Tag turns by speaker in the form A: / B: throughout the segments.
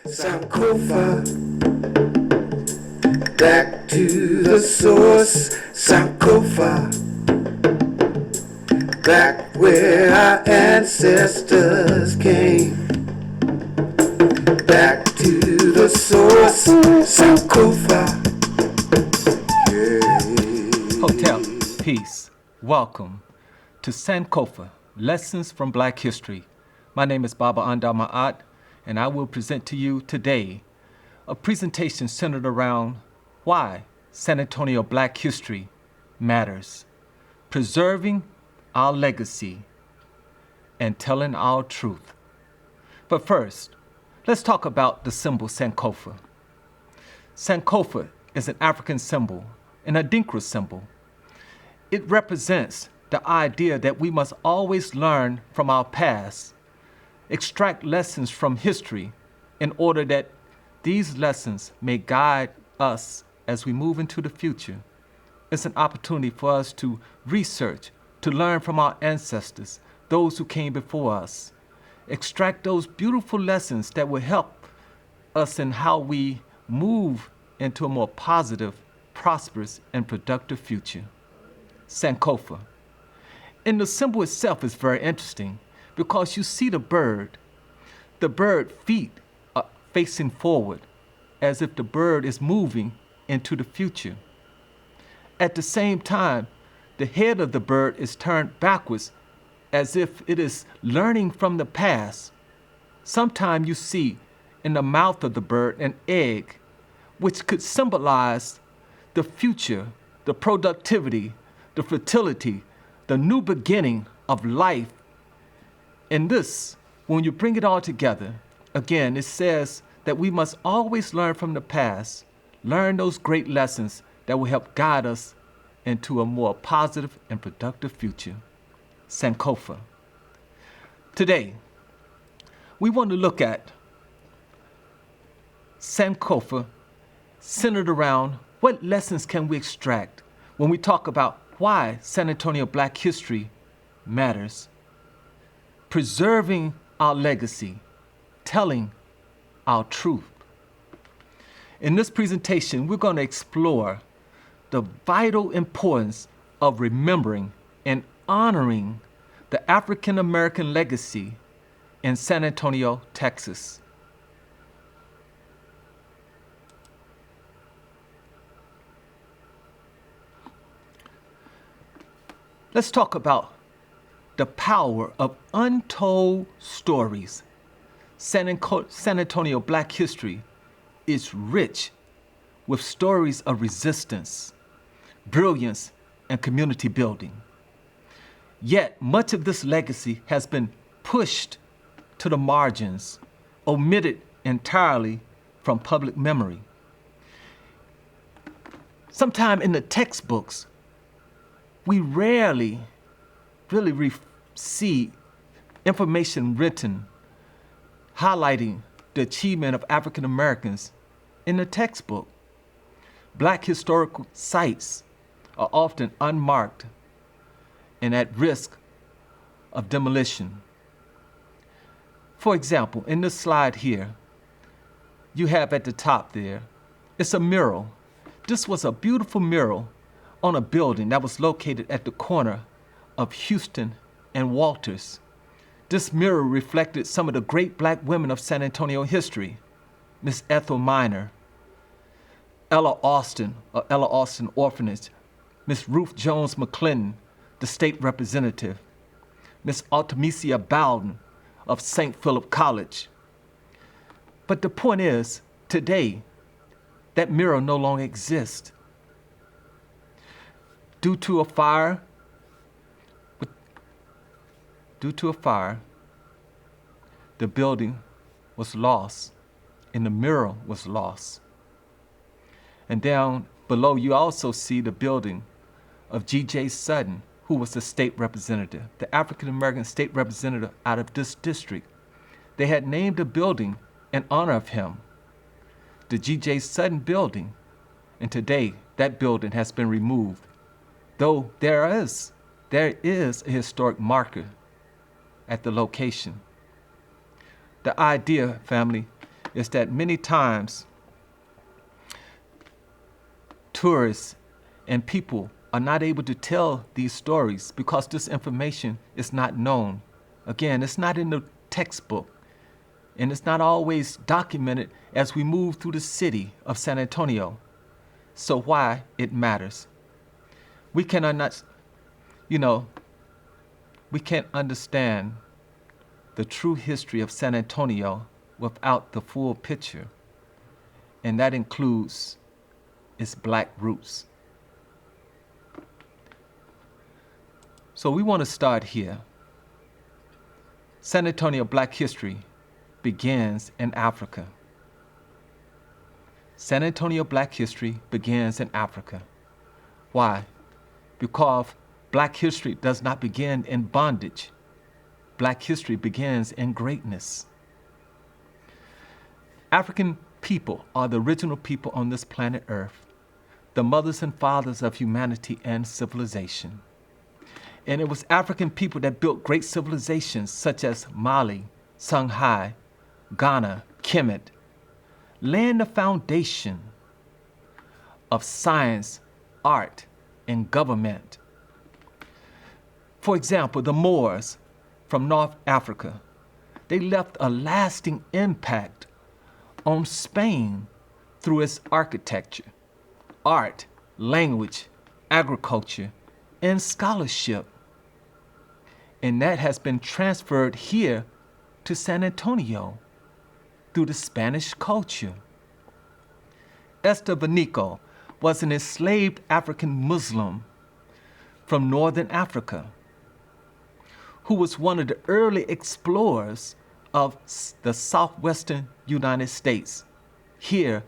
A: Sankofa, back to the source. Sankofa, back where our ancestors came. Back to the source. Sankofa. Yeah.
B: Hotel, peace. Welcome to Sankofa, Lessons from Black History. My name is Baba Andar Ma'at, and I will present to you today a presentation centered around why San Antonio Black history matters, preserving our legacy, and telling our truth. But first, let's talk about the symbol Sankofa. Sankofa is an African symbol, an Adinkra symbol. It represents the idea that we must always learn from our past, extract lessons from history in order that these lessons may guide us as we move into the future. It's an opportunity for us to research, to learn from our ancestors, those who came before us, extract those beautiful lessons that will help us in how we move into a more positive, prosperous, and productive future. Sankofa. And the symbol itself is very interesting because you see the bird feet are facing forward as if the bird is moving into the future. At the same time, the head of the bird is turned backwards as if it is learning from the past. Sometimes you see in the mouth of the bird an egg, which could symbolize the future, the productivity, the fertility, the new beginning of life. And this, when you bring it all together, again, it says that we must always learn from the past, learn those great lessons that will help guide us into a more positive and productive future. Sankofa. Today, we want to look at Sankofa centered around what lessons can we extract when we talk about why San Antonio Black history matters. Preserving our legacy, telling our truth. In this presentation, we're going to explore the vital importance of remembering and honoring the African American legacy in San Antonio, Texas. Let's talk about the power of untold stories. San Antonio Black history is rich with stories of resistance, brilliance, and community building. Yet much of this legacy has been pushed to the margins, omitted entirely from public memory. Sometime in the textbooks, we rarely really see information written highlighting the achievement of African Americans in the textbook. Black historical sites are often unmarked and at risk of demolition. For example, in this slide here, you have at the top there, it's a mural. This was a beautiful mural on a building that was located at the corner of Houston and Walters. This mural reflected some of the great black women of San Antonio history. Miss Ethel Minor, Ella Austin of Ella Austin Orphanage, Miss Ruth Jones McClinton, the state representative, Miss Artemisia Bowden of St. Philip College. But the point is, today, that mural no longer exists. Due to a fire, the building was lost and the mural was lost. And down below, you also see the building of G.J. Sutton, who was the state representative, the African-American state representative out of this district. They had named a building in honor of him, the G.J. Sutton building, and today that building has been removed, though there is a historic marker at the location. The idea, family, is that many times tourists and people are not able to tell these stories because this information is not known. Again, it's not in the textbook, and it's not always documented as we move through the city of San Antonio. So why it matters. We cannot not, we can't understand the true history of San Antonio without the full picture, and that includes its black roots. So we want to start here. San Antonio black history begins in Africa. San Antonio black history begins in Africa. Why? Because black history does not begin in bondage. Black history begins in greatness. African people are the original people on this planet Earth, the mothers and fathers of humanity and civilization. And it was African people that built great civilizations such as Mali, Songhai, Ghana, Kemet, laying the foundation of science, art, and government. For example, the Moors from North Africa, they left a lasting impact on Spain through its architecture, art, language, agriculture, and scholarship. And that has been transferred here to San Antonio through the Spanish culture. Estevanico was an enslaved African Muslim from Northern Africa who was one of the early explorers of the southwestern United States, here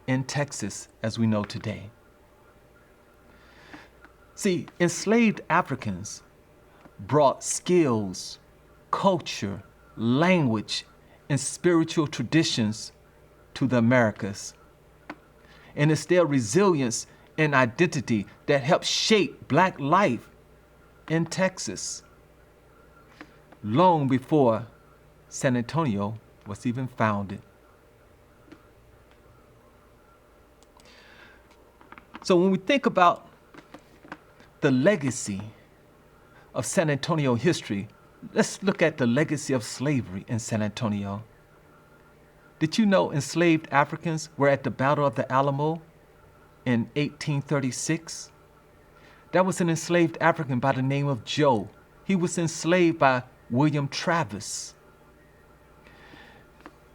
B: in Texas, as we know today. See, enslaved Africans brought skills, culture, language, and spiritual traditions to the Americas. And it's their resilience and identity that helped shape black life in Texas long before San Antonio was even founded. So when we think about the legacy of San Antonio history, let's look at the legacy of slavery in San Antonio. Did you know enslaved Africans were at the Battle of the Alamo in 1836? That was an enslaved African by the name of Joe. He was enslaved by William Travis.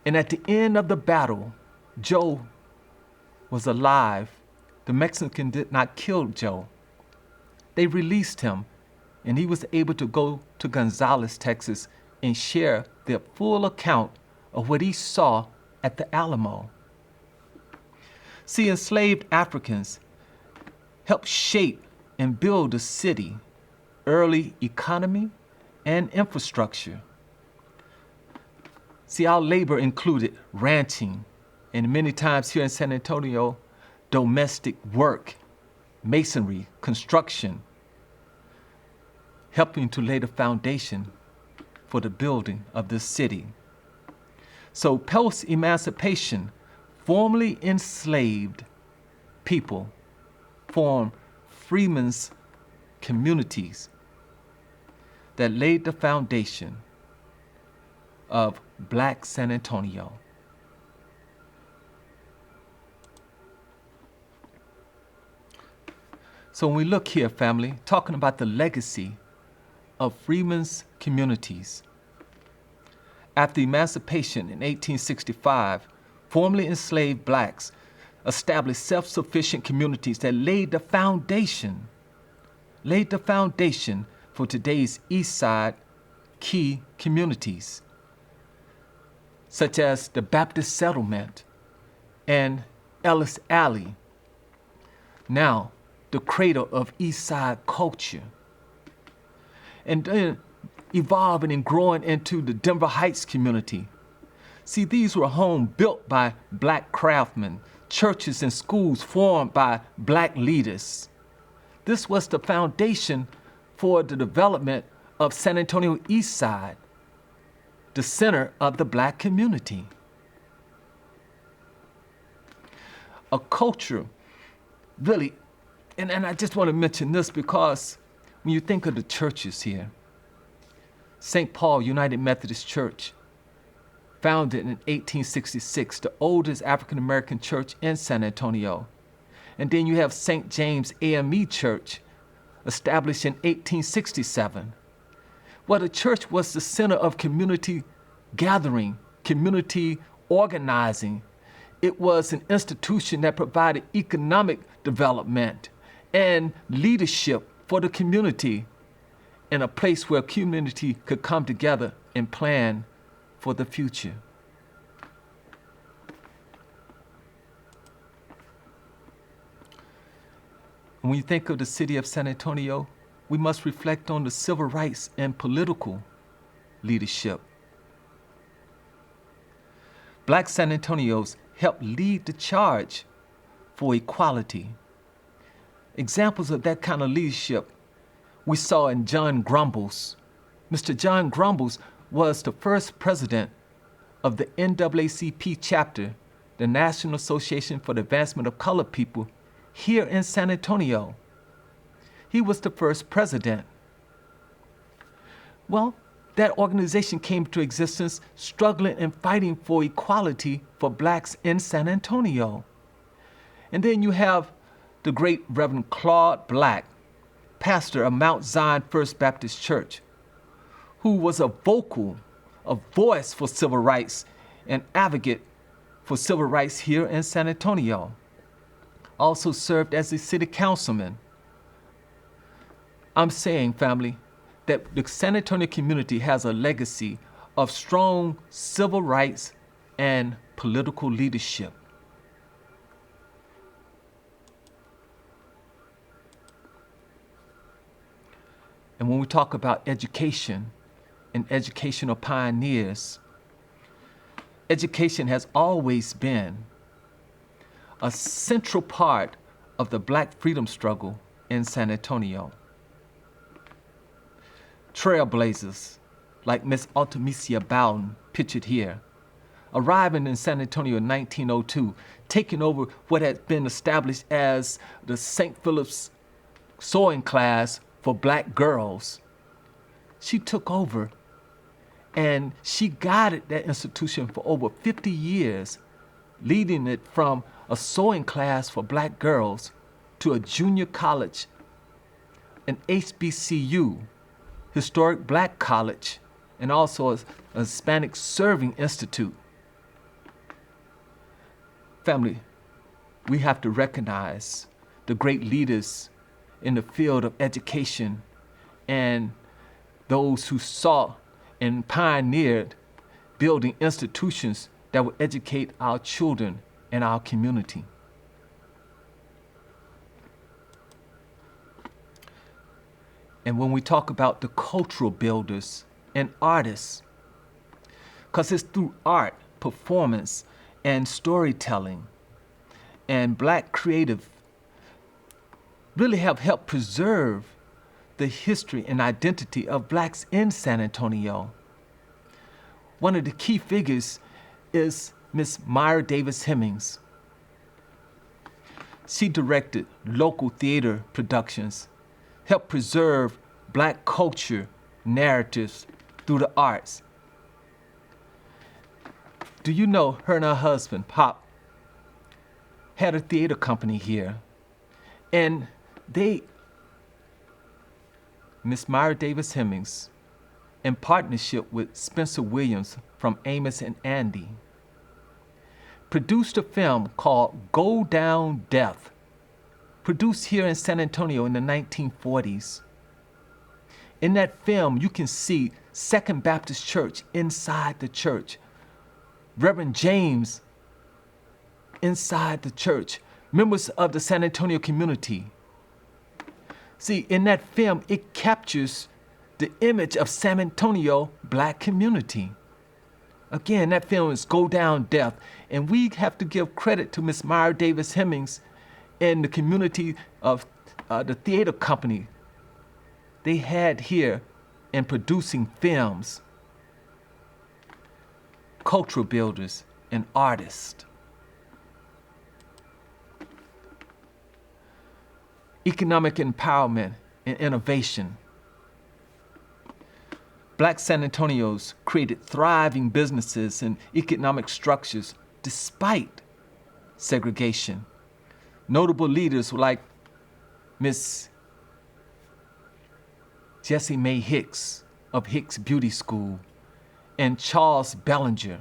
B: And at the end of the battle, Joe was alive. The Mexican did not kill Joe. They released him, and he was able to go to Gonzales, Texas, and share the full account of what he saw at the Alamo. See, enslaved Africans helped shape and build the city, early economy, and infrastructure. See, our labor included ranching, and many times here in San Antonio, domestic work, masonry, construction, helping to lay the foundation for the building of this city. So post-emancipation, formerly enslaved people formed freedmen's communities that laid the foundation of Black San Antonio. So when we look here, family, talking about the legacy of freedmen's communities. After emancipation in 1865, formerly enslaved blacks established self-sufficient communities that laid the foundation for today's East Side key communities, such as the Baptist Settlement and Ellis Alley, now the cradle of East Side culture, and then evolving and growing into the Denver Heights community. See, these were homes built by black craftsmen, churches and schools formed by black leaders. This was the foundation for the development of San Antonio East Side, the center of the black community. a culture, really. And I just want to mention this because when you think of the churches here, St. Paul United Methodist Church, founded in 1866, the oldest African American church in San Antonio. And then you have St. James AME Church, established in 1867. Well, the church was the center of community gathering, community organizing. It was an institution that provided economic development and leadership for the community, and a place where community could come together and plan for the future. When you think of the city of San Antonio, we must reflect on the civil rights and political leadership. Black San Antonios helped lead the charge for equality. Examples of that kind of leadership we saw in John Grumbles. Mr. John Grumbles was the first president of the NAACP chapter, the National Association for the Advancement of Colored People, here in San Antonio. He was the first president. Well, that organization came to existence struggling and fighting for equality for blacks in San Antonio. And then you have the great Reverend Claude Black, pastor of Mount Zion First Baptist Church, who was a voice for civil rights and advocate for civil rights here in San Antonio. Also served as a city councilman. I'm saying, family, that the San Antonio community has a legacy of strong civil rights and political leadership. And when we talk about education and educational pioneers, education has always been a central part of the Black freedom struggle in San Antonio. Trailblazers like Miss Artemisia Bowden, pictured here, arriving in San Antonio in 1902, taking over what had been established as the St. Philip's sewing class for black girls. She took over and she guided that institution for over 50 years, leading it from a sewing class for black girls to a junior college, an HBCU, historic black college, and also a Hispanic Serving Institute. Family, we have to recognize the great leaders in the field of education and those who sought and pioneered building institutions that would educate our children and our community. And when we talk about the cultural builders and artists, because it's through art, performance, and storytelling, and black creative really have helped preserve the history and identity of blacks in San Antonio. One of the key figures is Miss Myra Davis Hemings. She directed local theater productions, helped preserve black culture narratives through the arts. Do you know her and her husband, Pop, had a theater company here, and Miss Myra Davis Hemings, in partnership with Spencer Williams from Amos and Andy, produced a film called Go Down Death, produced here in San Antonio in the 1940s. In that film, you can see Second Baptist Church inside the church, Reverend James inside the church, members of the San Antonio community. See, in that film, it captures the image of San Antonio black community. Again, that film is Go Down Death, and we have to give credit to Miss Myra Davis Hemings and the community of the theater company they had here in producing films. Cultural builders and artists. economic empowerment and innovation. Black San Antonios created thriving businesses and economic structures despite segregation. Notable leaders like Miss Jessie Mae Hicks of Hicks Beauty School and Charles Bellinger.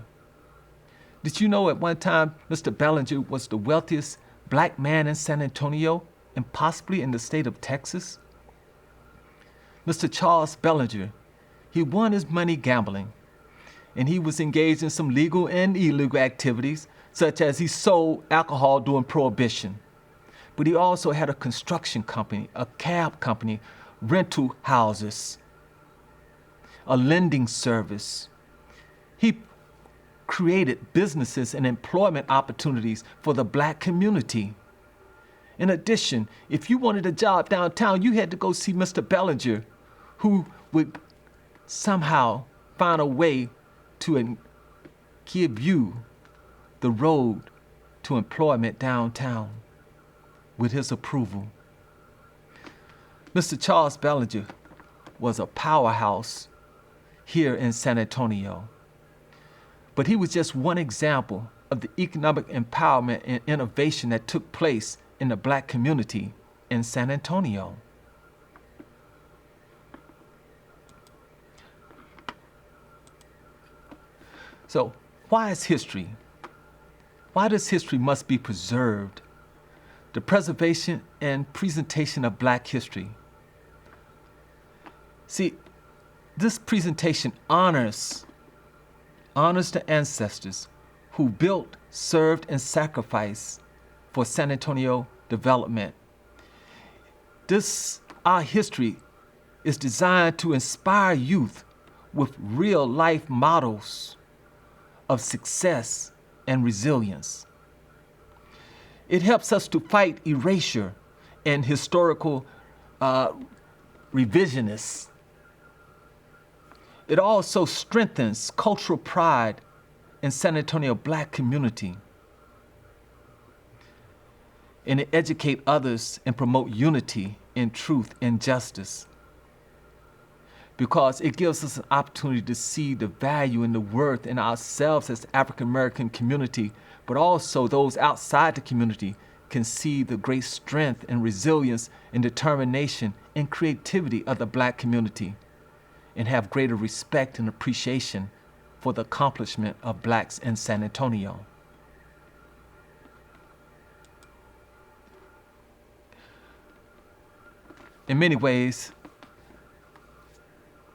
B: Did you know at one time Mr. Bellinger was the wealthiest black man in San Antonio and possibly in the state of Texas? Mr. Charles Bellinger, he won his money gambling, and he was engaged in some legal and illegal activities, such as he sold alcohol during Prohibition. But he also had a construction company, a cab company, rental houses, a lending service. He created businesses and employment opportunities for the black community. In addition, if you wanted a job downtown, you had to go see Mr. Bellinger, who would somehow find a way to give you the road to employment downtown with his approval. Mr. Charles Bellinger was a powerhouse here in San Antonio. But he was just one example of the economic empowerment and innovation that took place in the black community in San Antonio. So, why is history? Why does history must be preserved? The preservation and presentation of black history. See, this presentation honors the ancestors who built, served, and sacrificed for San Antonio development. Our history is designed to inspire youth with real life models of success and resilience. It helps us to fight erasure and historical revisionists. It also strengthens cultural pride in San Antonio black community. And it educates others and promote unity in truth and justice. Because it gives us an opportunity to see the value and the worth in ourselves as the African American community, but also those outside the community can see the great strength and resilience and determination and creativity of the black community and have greater respect and appreciation for the accomplishment of blacks in San Antonio. In many ways,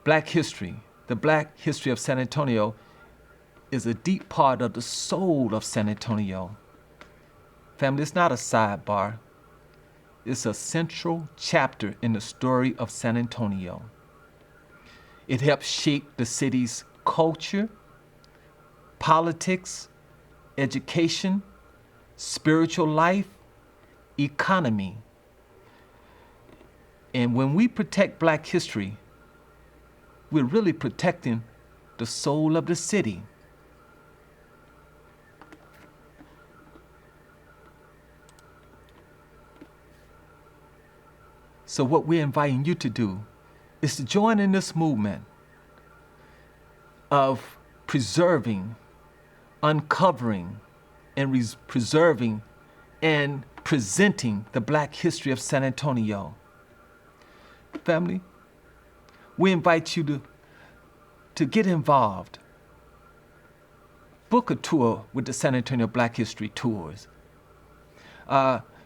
B: black history, the black history of San Antonio, is a deep part of the soul of San Antonio. Family, it's not a sidebar. It's a central chapter in the story of San Antonio. It helps shape the city's culture, politics, education, spiritual life, economy. And when we protect black history, we're really protecting the soul of the city. So what we're inviting you to do is to join in this movement of preserving, uncovering, and preserving and presenting the black history of San Antonio. Family, we invite you to get involved. Book a tour with the San Antonio Black History Tours.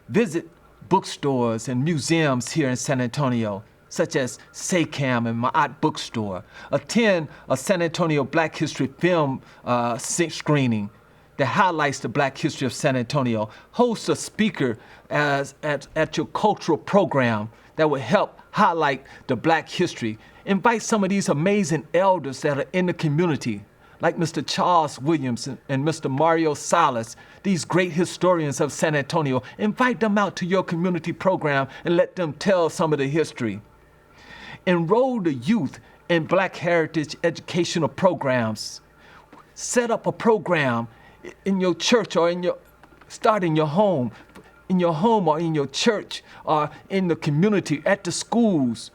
B: Visit bookstores and museums here in San Antonio, such as SACAM and Ma'at Bookstore. Attend a San Antonio Black History film screening that highlights the black history of San Antonio. Host a speaker at your cultural program that will help highlight the black history. Invite some of these amazing elders that are in the community, like Mr. Charles Williams and Mr. Mario Salas, these great historians of San Antonio. Invite them out to your community program and let them tell some of the history. Enroll the youth in Black Heritage educational programs. Set up a program in your church or start in your home. in your home or in your church or in the community, at the schools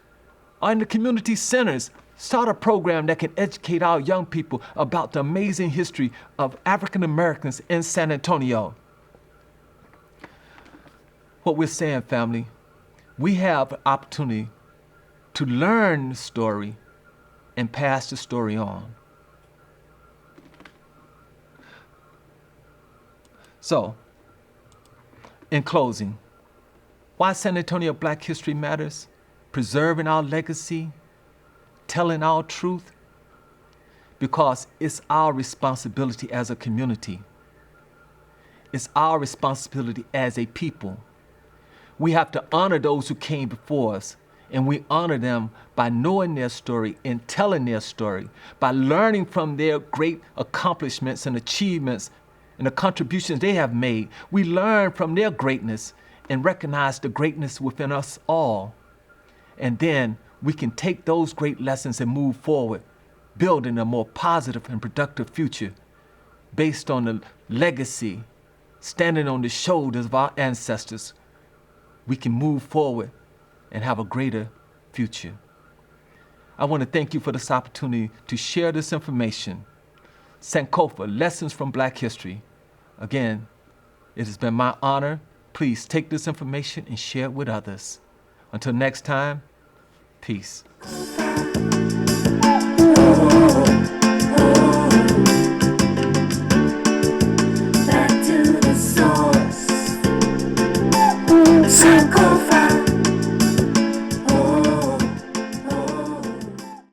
B: or in the community centers. Start a program that can educate our young people about the amazing history of African Americans in San Antonio. What we're saying, family, we have an opportunity to learn the story and pass the story on. So, in closing, why San Antonio Black History matters? Preserving our legacy, telling our truth, because it's our responsibility as a community. It's our responsibility as a people. We have to honor those who came before us, and we honor them by knowing their story and telling their story, by learning from their great accomplishments and achievements and the contributions they have made. We learn from their greatness and recognize the greatness within us all. And then we can take those great lessons and move forward, building a more positive and productive future based on the legacy, standing on the shoulders of our ancestors. We can move forward and have a greater future. I want to thank you for this opportunity to share this information. Sankofa, Lessons from Black History. Again, it has been my honor. Please take this information and share it with others. Until next time, peace.